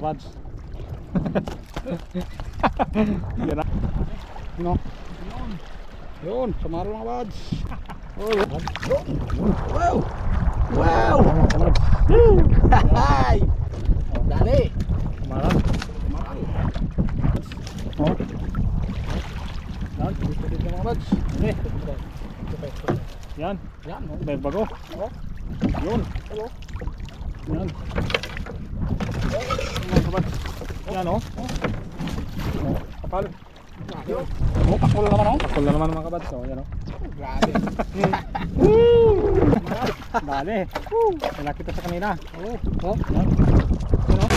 kabads. Yan na. No? Yun, samaro mga kabads. Wow! Wow! Hay! Dali! Samaran. Oh. Yan, gusto dito mga kabads. Yan. Yan, no? May bago. Oh. Yun. Hello. Yan. Mga kabads. Yan oh. Oh, kapal. Yun. Oh, pakul naman oh. Pakul na naman mga kabads. Oh, yan oh. Grabe. Dali. Wala kita sa kanina. Oh. Oh, yan. Yan oh.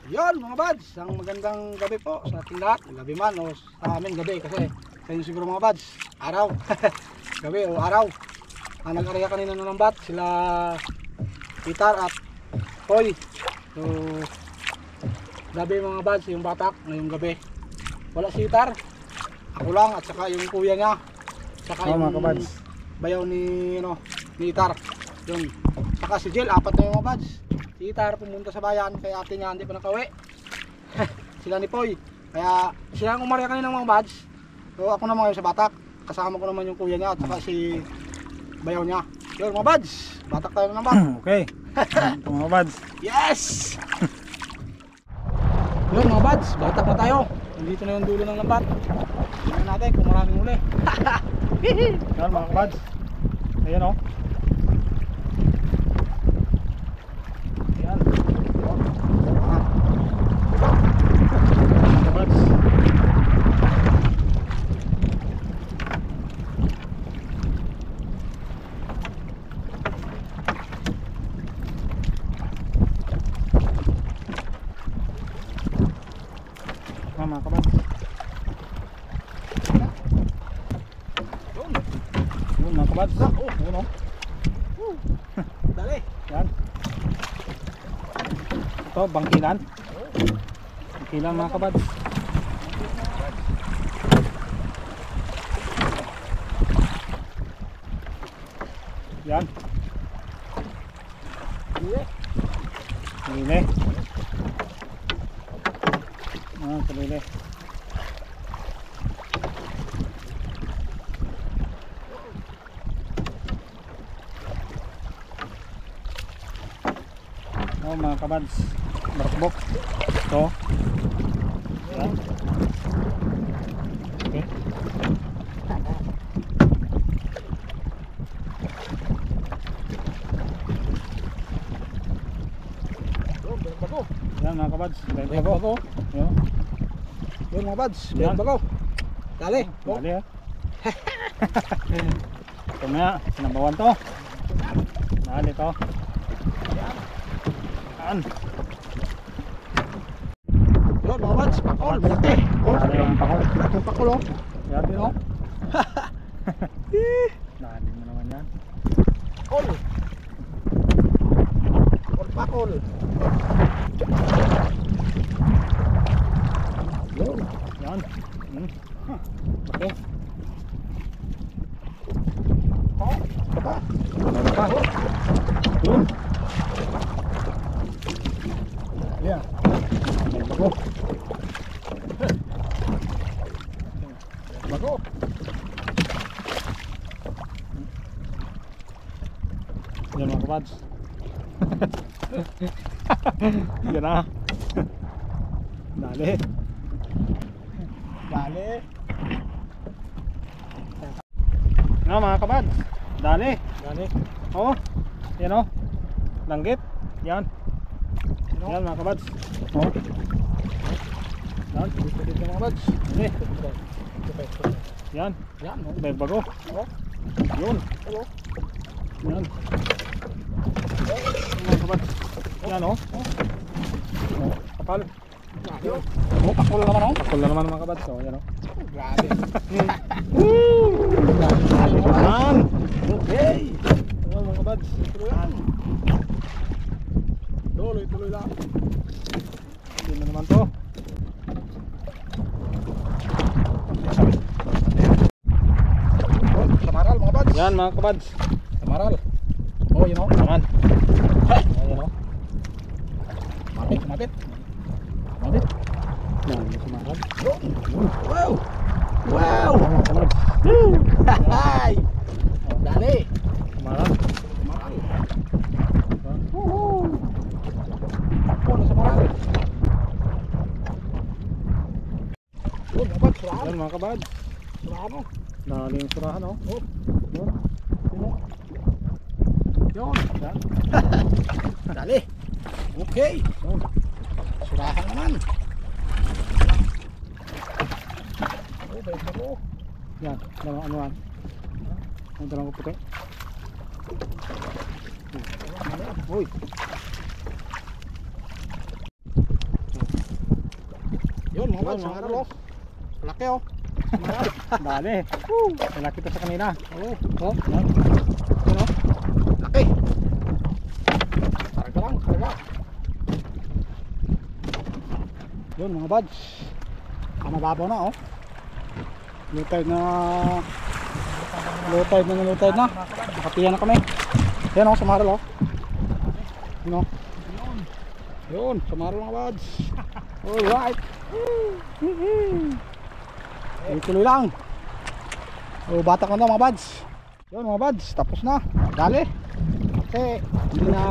Yun mga bads, ang magandang gabi po sa ating lahat. Gabi man o sa amin gabi kasi sa inyo siguro mga bads, araw. Gabi o araw. Nag-araya kanina ng lambat sila Peter at Hoy. So gabi mga bads, yung batak ngayong gabi. Wala si Peter. Ako lang at saka yung kuya niya. Saka Oh, yung mga kabads. bayaw ni Peter. Yun. Saka si Jill, apat na yung mga bads. Si Itar pumunta sa bayan kaya ate niya hindi pa nakauwi. Sila ni Poy. Kaya sila ang umarya kanina ng mga bads. So ako naman ngayon sa batak. Kasama ko naman yung kuya niya at saka si bayaw niya. Yun mga bads. Batak tayo ng batak. Okay. Ito mga bads. Yes! Yun mga bads. Batak na tayo. Nandito na yung dulo ng lambat. Tingnan natin kung maraming uli. Yan mga kabads. Ayan oh. Yan. Mga kabads. Mga kabads. Yun mga kabads. Oh, yun oh. Dali. Yan. Ito, bangkilan. Bangkilan mga kabads. Yan. Kalile. Ah, kalile. Oh mga kabads, barakbok. Ito. Yan. Okay. Bago. Yan mga kabads, bago. Yan. Yun mga bads. Yan. Bago. Dali. Dali ha. Ito maya, sinabawan to. Dali to. Yan. Yun mga bads. Pakol. Malaki. Dali yung pakol. Malaking pakol oh. Yan din oh. Dali mo naman yan. Pakol. Pakol. Yun. Yan. Okay. Oh. Baba. Meron pa. Yun. Yan. Bago. Bago. Yan mga kabads. Yan na. Dali. Dali. Yan mga kabads. Dali. Dali. Oh. Yan oh. Langgit. Yan. Yan mga kabads. Oh. Yan. Gusto dito mga bads. Dali. Yan. Yan no? May bago. Oh. Yun. Hello. Yan. Mga kabads. Yan oh. Oh. Kapal. Yun. Oh, pakul naman oh. Pakul na naman mga kabads. Oh, yan oh. Grabe. Yan. Okay. Yan mga kabads. Tuloy. Tuloy lang. Hindi na naman to. Yan mga kabads. Samaral. Oh, yun o. Naman. Ayan o. Kumapit, kumapit. Kumapit. Yan, sumaral. Wow! Wow! Hay! Oh, dali. Sumaral. Samaral. Woohoo! Ako na samaral. Yun, dapat surahan. Yan mga kabads. Surahan mo. Daling surahan oh. Oh, yun. Yun. Yun. Yan. Dali. Okay. Yun. Surahan naman. Oh, balik na po. Yan. Dalawang anuan. Ang dalawang puti. Uy. Yun, mga bads, ang araw. Laki oh. Dali. Wala kita sa kanina. Oh, Oh, yan. yun oh. Laki. Karga lang, karga. Yun mga bads. Kamababaw na oh. Low tide na. Nakatiyan na kami. Yan oh, sumaral oh. Yun oh. Yun, sumaral mga bads. Alright. Tuloy lang. O, batak na mga bads. Yun mga bads, tapos na. Dali. Kasi hindi na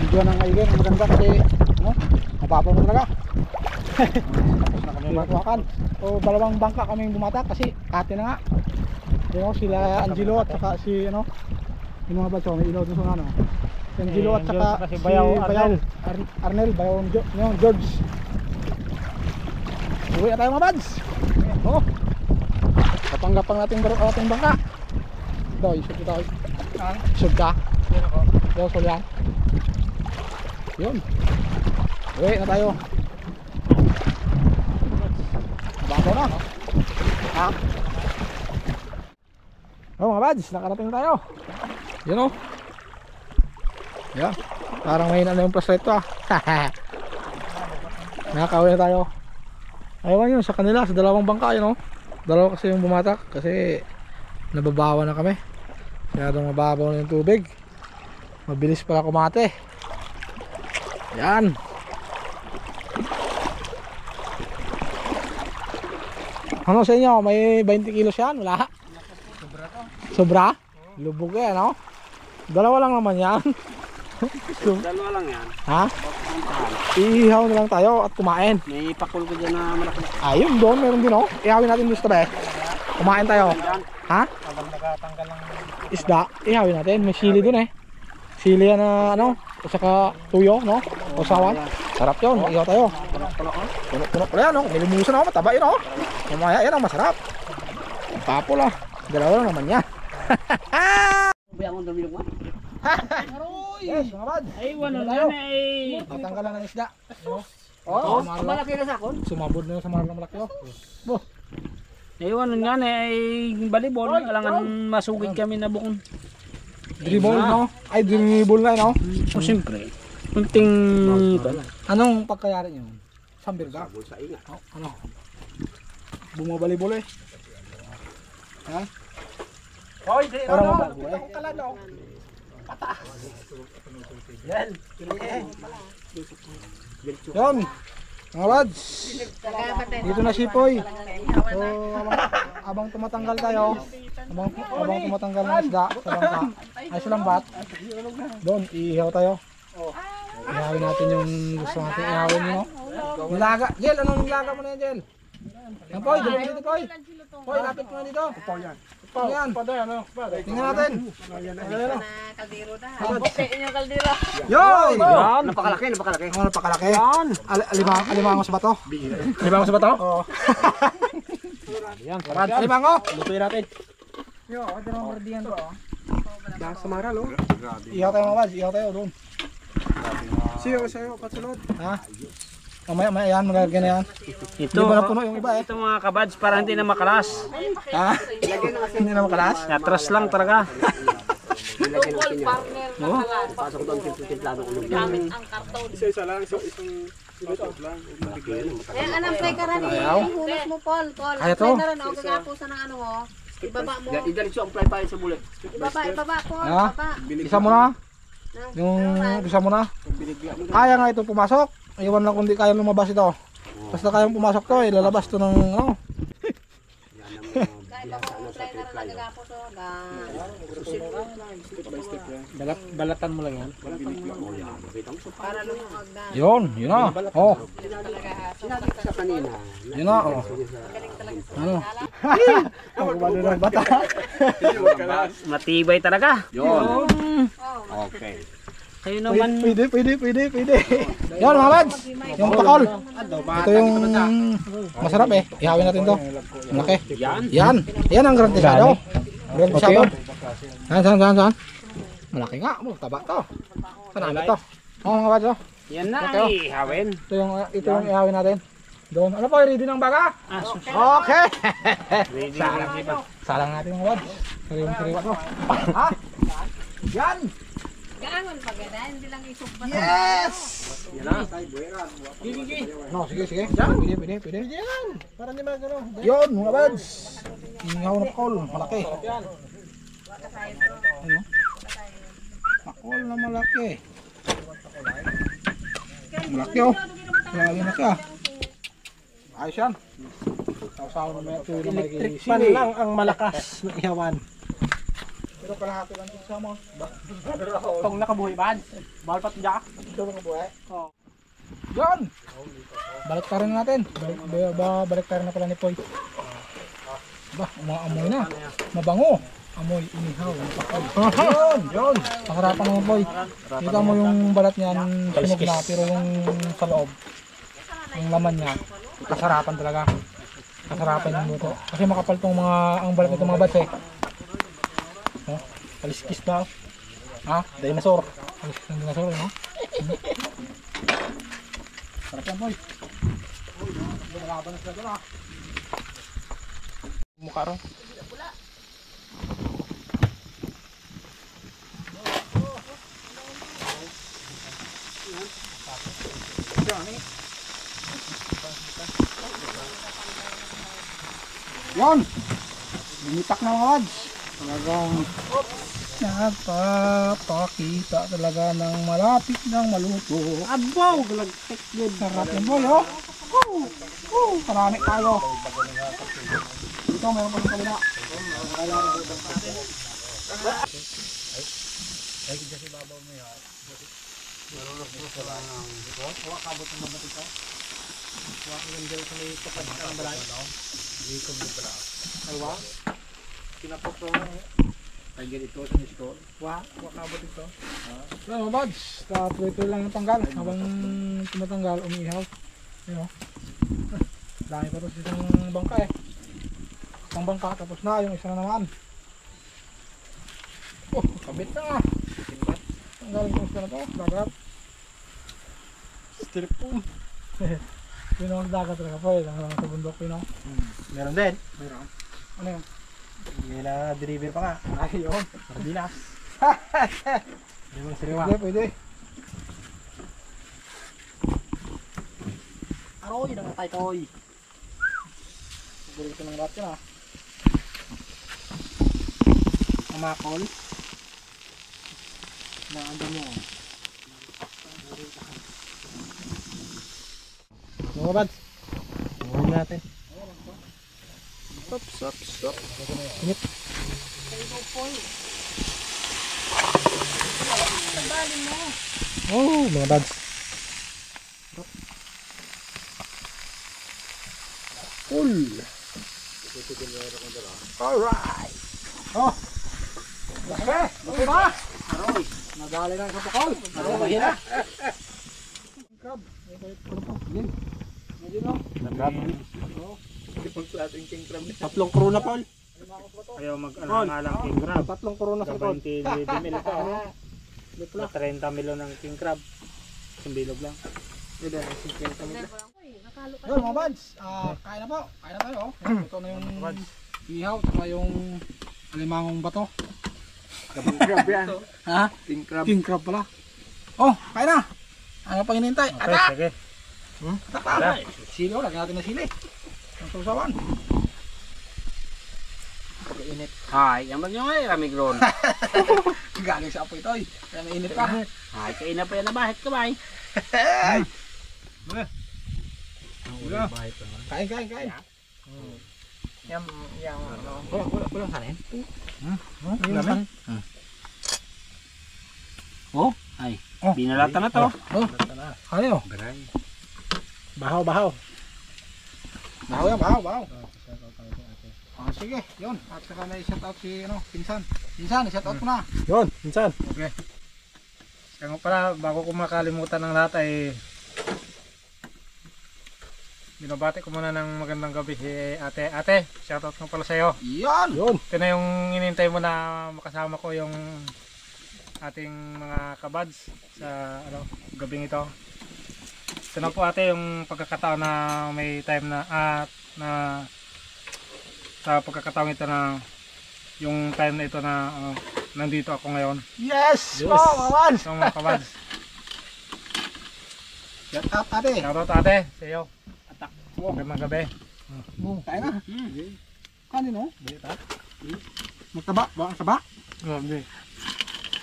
video ng kaigin ang maganda kasi ano, mababaw na talaga. Tapos na kami matuwakan. O, dalawang bangka kaming bumatak kasi ate na nga. Yun o, sila Angelo at saka si ano, yung mga bads, may ilaw dun sa ano. Si Angelo at saka si Bayaw Arnel. Arnel, Bayaw George. Uwi na tayo mga bads. Oh, kapanggapang natin ating bangka. Ito, isip ko tayo. Isip ka. Ito, solyan. Yun. Uwi na tayo. Bago na. Ha? Oh mga bads, nakarating na tayo. Yun oh. Yan. Parang mahina na yung flashlight to ah. Nakakauwi na tayo. Ayaw yun sa kanila, sa dalawang bangka yun oh. Dalawa kasi yung bumatak kasi nababawa na kami. Masyadong mababaw na yung tubig. Mabilis pala kumate. Yan. Ano sa inyo? May 20 kilos yan? Wala? Sobra to. Sobra? Lubog eh no? Dalawa lang naman yan. Dalawa lang yan. Ha? Iihaw na lang tayo at kumain. May pakul ko dyan na malaki. Ayun doon, meron din oh. Ihawin natin gusto ba eh. Kumain tayo. Ha? Habang nagatanggal ng Isda, ihawin natin. May sili doon eh. Sili yan na ano, at saka tuyo, no? O sawan. Sarap yun, ihaw tayo. Puno-puno pala yan, no? Nilumusan ako, mataba yun, oh. Mamaya yan ang masarap. Ang papo lang. Dalawa lang naman yan. Bayang ko dami mo. Yes, mga bad. Ay, wala tayo. na eh. Tatanggalan ng isda. Oh, malaki na sa akon. Sumabod na yung samaral ng malaki, oh. Bo. Aywan nga na ay balibol, kailangan masugid kami na bukon. Dribble, no? Ay, dribble na, no? O siyempre, kunting Anong pagkayari niyo? Sambirga? sa inga. Oh, ano? Bumabalibol eh. Ha? Hoy, Parang mabago eh. yan. Yun, mga lads, dito na si Poy. So, abang tumatanggal tayo, abang tumatanggal ng isda sa bangka, ay sa lambat, doon, iihaw tayo. Ihawin natin yung gusto natin ihawin nyo. Nilaga, Jel, anong nilaga mo na yan, Jel? Yan, Poy, dito dito, Poy. Poy, lapit mo na dito. Ito yan. Ito yan. Tingnan natin. Kaldero na. Buti inyong kaldero. Yoy! Yan, napakalaki, napakalaki. Ano napakalaki? Alimango sa bato? Alimango sa bato? Oo. yan. Alimango! Lutuin natin. Sa maral, oh. Ihaw tayo mga bads, ihaw tayo doon. Sayo, patsulod. Ha? Mamaya yan, magagana yan. Ito, Hindi ba na puno yung iba eh? ito mga kabads para hindi na makalas. Ha? Hindi na makalas? Natras lang talaga. Double partner na kalas. Pasok doon, timplado ko. Gamit ang karton. Isa lang, isang Eh, anong fry ka rin eh. Hunos mo, Paul. Paul, Ay, ito. fry na rin. O, kagapusan ng ano mo. Ibaba mo. Idalit ang fly pa sa bulit. Ibaba po. Ha? Ibaba. Isa mo na. Yung isa mo na. Kaya nga ito pumasok. Iwan lang kung di kaya lumabas ito. Basta kayang pumasok to, ilalabas to ng ano. Kahit ako kung try na rin nagagapo to. Balatan mo lang yan. Para lumungag na. Yun na. Oh, Talaga. yun na. Oh. Galing talaga. Ano? Ang kumano ng bata. Matibay talaga. Oh, Okay. Kayo naman. Pwede. Yan mga lads. Yung pakol. Ito yung masarap eh. Ihawin natin to. Malaki. Yan. Yan ang grantisado. Grantisado. Saan? Malaki nga. Taba to. Saan ito? Oo mga lads. Yan na, Okay. ihawin. Ito yung ihawin natin. Doon. Ano po? Ready ng baga? Okay. Salang natin mga lads. Sariwa to. Ha? Yan. gaangon pa gana. Hindi lang isugbat. Yes! Yan na. No, sige. Pwede. Yan. Para di magano. Yun, mga bads. Ingaw na pakol. Malaki. Ano? Pakol na malaki. Malaki oh. Lagi na siya. Ayos yan. Sausaw na ito na may Electric fan lang ang malakas na ihawan. Pero kalahati lang dito sa mo. Itong nakabuhay ba? Bawal pa ito jack. Ito mga buhay. Yun! Balik tayo na natin. Balik tayo na pala ni Poy. Ba, umaamoy na. Mabango. Amoy, inihaw. Yun! Pakarapan naman Poy. Kita mo yung balat niyan sunog na pero yung sa loob. Yung laman niya. Kasarapan talaga. Kasarapan yung luto. Kasi makapal tong mga ang balat nitong mga bats eh. Oh, kaliskis na. Ha? Dinosaur. Kaliskis ng dinosaur, no? Sarap yan, boy. Lumalaban na sila doon, ha? Mukha ron. Yan! Binitak na mga lads. Talagang nagpapakita talaga ng malapit ng maluto. Abaw! Galagtek good. Sarap yan boy, oh. Marami tayo. Dito, meron pa sa kalina. So, mga buds, tuloy-tuloy lang yung tanggal. Habang tumatanggal, umiihaw. Ayun, oh. Dami pa ito sa isang bangka eh. Isang bangka, tapos na, yung isa na naman. Oh, kabit na nga. Tanggalin ko na ito, dagat. Styrofoam. Yun ang dagat talaga po eh, sa bundok yun oh. Meron din. Meron. Ano yun? Hindi na deliver pa nga. Ay, yun. Sardinas. Hindi mo siriwa. Pwede. Aroy, nangatay toy. Paborito ng rat yun ah. Amakol. Naanda mo. Mga buds. Huwag natin. Stop. Init. Oh, mga buds. Cool. Alright. Oh. Laki. Laki ba? Aroy. Nadali na sa pakol. Aroy. Crab. Yan. Yan lang. Nagab. Tatlong crew na, Paul. Ayaw mag-alang king crab. Tatlong crew na sa Paul. 20 mil ito. Na 30 milo ng king crab. Isang bilog lang. Yun mga buds, kain na po. Kain na tayo. Ito na yung ihaw, saka yung alimangong bato. King crab yan. Ha? King crab. King crab pala. Oh, kain na. Ano pang hinihintay? Ata! Sige. Sili, lagyan natin na sili. Ang susawan. init. Hay, yaman nyo nga ramigron. Galing sa apoy ito eh. Kaya mainit pa. Hay, kain na pa yan na bahit kamay. Wala. Bahit naman. Kain. Yang ano. Wala kanin. Wala kanin. Oh, ay. Oh. Binalata na to. Ano? Beray. Bahaw. Bahaw yan, bahaw. Sige, yun. At saka na i-shout out si Pinsan. Pinsan, i-shout out ko na. Yun, minsan. Okay. Kaya nga pala, bago ko makalimutan ng lahat ay binabati ko muna ng magandang gabi si ate. Ate, shoutout ko pala sa'yo. Yan! Yun. Ito na yung inintay mo na makasama ko yung ating mga kabads sa gabing ito. Ito na po ate yung pagkakataon na may time na sa pagkakataon ito na yung time na ito na nandito ako ngayon. Yes! Yes. Wow, maman! So mga kabads, Shout out ate. shoutout ate sa iyo. Magandang gabi. Kain na. Kanin no? Magtaba. Ba ang taba? Grabe.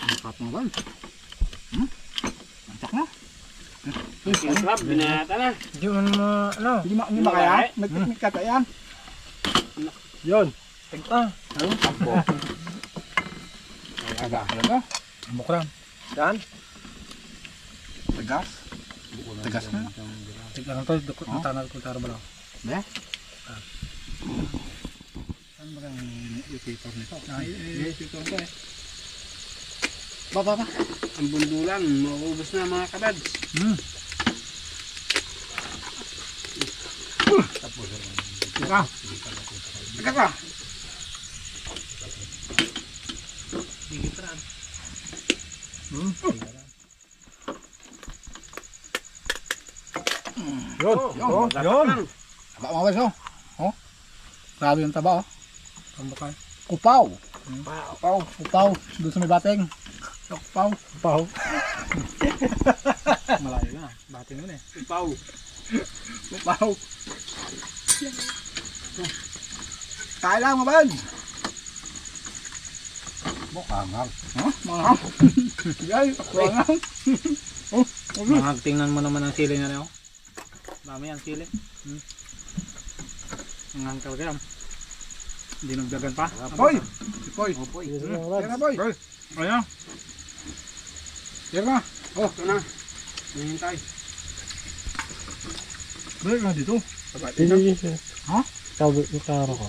Makat mo ba? Mantak na. King crab, binalata na. Hindi mo Hindi ba kaya? Nagpiknik ka yan. yun. Tigta. Taga. Talaga? Mukran. Saan? Tagas. Tagas na. Tigta lang to. Dukot na tanal ko taro balaw. Be? Saan ba ang equator nito? Equator ko eh. Ba. Ang bundulan, maubos na mga kabads. Teka. Teka ka. Yun. Yun. Taba mga beso. Oh. Grabe yung taba oh. Pambakay. Kupaw. Kupaw. Doon sa may bateng. Kupaw. Paw. Malayo na. Bati nun eh. Ipaw. Kupaw. Kain lang mga bad. Bukangang. Huh? Mangang. Yay, bukangang. Tingnan mo naman ang sili na niyo. Dami ang sili. Ang talaga yan. Hindi nagdagan pa. Boy. Boy. Yan Yan na boy. Ayan. Yan na. Oh, ito na. Hinihintay. Balik na dito. Ha? Sabi ko karo ko.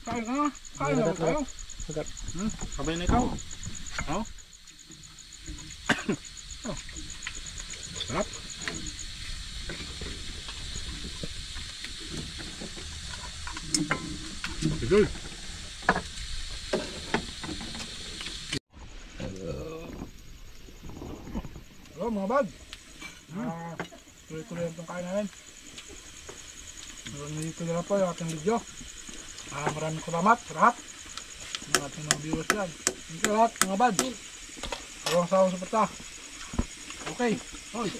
Kain na. Kain na tayo. Sabay na ikaw. Sarap. Betul. Hello mga bad. Tuloy-tuloy itong kain namin. Dito na lang po yung ating video. Maraming salamat sa lahat. Mga ating mga viewers yan. Thank you lahat mga bad. Huwag sawang suporta. Okay. Hoy.